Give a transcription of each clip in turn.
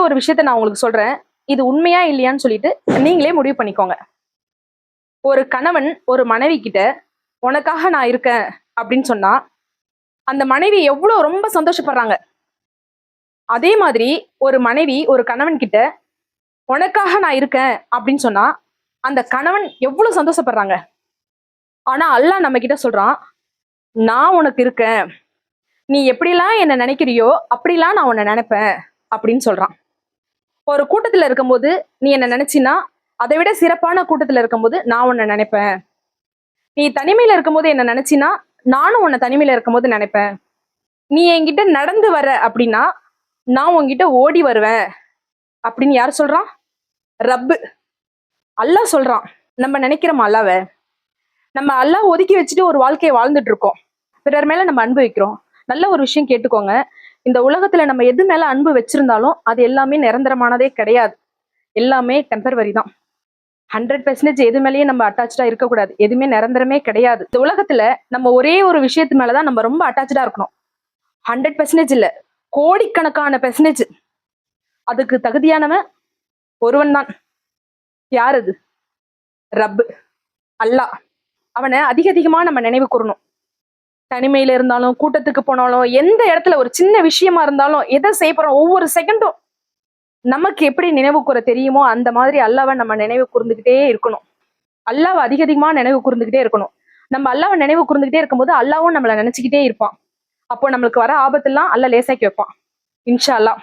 ஒரு விஷயத்த நான் உங்களுக்கு சொல்றேன். இது உண்மையா இல்லையான்னு சொல்லிட்டு நீங்களே முடிவு பண்ணிக்கோங்க. ஒரு கணவன் ஒரு மனைவி கிட்ட உனக்காக நான் இருக்கேன் அப்படின்னு சொன்னா அந்த மனைவி எவ்வளவு ரொம்ப சந்தோஷப்படுறாங்க. அதே மாதிரி ஒரு மனைவி ஒரு கணவன் கிட்ட உனக்காக நான் இருக்கேன் அப்படின்னு சொன்னா அந்த கணவன் எவ்வளவு சந்தோஷப்படுறாங்க. ஆனா அல்லாஹ் நம்ம கிட்ட சொல்றான், நான் உனக்கு இருக்கேன், நீ எப்படிலாம் என்ன நினைக்கிறியோ அப்படிலாம் நான் உன்னை நினைப்பேன் அப்படின்னு சொல்றான். ஒரு கூட்டத்துல இருக்கும்போது நீ என்ன நினைச்சினா அதை விட சிறப்பான கூட்டத்துல இருக்கும்போது நான் உன்னை நினைப்பேன். நீ தனிமையில இருக்கும்போது என்ன நினைச்சினா நானும் உன்னை தனிமையில இருக்கும்போது நினைப்பேன். நீ என்கிட்ட நடந்து வர அப்படின்னா நான் உன்கிட்ட ஓடி வருவேன் அப்படின்னு யார் சொல்றான்? ரப்பு, அல்லாஹ் சொல்றான். நம்ம நினைக்கிறோம் அல்லாஹ்வை? நம்ம அல்லாஹ் ஒதுக்கி வச்சுட்டு ஒரு வாழ்க்கையை வாழ்ந்துட்டு இருக்கோம். பிறர் மேல நம்ம அன்பு வைக்கிறோம். நல்ல ஒரு விஷயம் கேட்டுக்கோங்க. இந்த உலகத்துல நம்ம எது மேல அன்பு வச்சிருந்தாலும் அது எல்லாமே நிரந்தரமானதே கிடையாது. எல்லாமே டெம்பரவரி தான். 100% எது மேலேயும் நம்ம அட்டாச்சா இருக்கக்கூடாது. எதுவுமே நிரந்தரமே கிடையாது. இந்த உலகத்துல நம்ம ஒரே ஒரு விஷயத்து மேலதான் நம்ம ரொம்ப அட்டாச்சா இருக்கணும். 100% இல்ல, கோடிக்கணக்கான பெர்சன்டேஜ். அதுக்கு தகுதியானவன் ஒருவன் தான். யார் அது? ரப்பு, அல்லாஹ். அவனை அதிகமா நம்ம நினைவு கூறணும். தனிமையில இருந்தாலும் கூட்டத்துக்கு போனாலும் எந்த இடத்துல ஒரு சின்ன விஷயமா இருந்தாலும் எதை செய்ய போறோம் ஒவ்வொரு செகண்டும் நமக்கு எப்படி நினைவு கூற தெரியுமோ அந்த மாதிரி அல்லாவை நம்ம நினைவு கூர்ந்துகிட்டே இருக்கணும். அல்லாவை அதிகமா நினைவு கூர்ந்துகிட்டே இருக்கணும். நம்ம அல்லாவை நினைவு கூர்ந்துகிட்டே இருக்கும்போது அல்லாவும் நம்மளை நினைச்சுக்கிட்டே இருப்பான். அப்போ நம்மளுக்கு வர ஆபத்தெல்லாம் அல்லாஹ் லேசாக்கி வைப்பான். இன்ஷா அல்லாஹ்.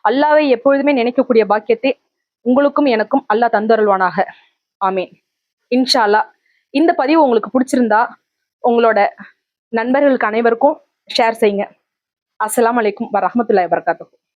அல்லாவை எப்பொழுதுமே நினைக்கக்கூடிய பாக்கியத்தை உங்களுக்கும் எனக்கும் அல்லாஹ் தந்தருள்வானாக. ஆமீன். இன்ஷா அல்லாஹ். இந்த பதிவு உங்களுக்கு பிடிச்சிருந்தா உங்களோட நண்பர்களுக்கு அனைவருக்கும் ஷேர் செய்யுங்க. அஸ்ஸலாமு அலைக்கும் வரஹ்மத்துல்லாஹி வபரகாத்துஹு.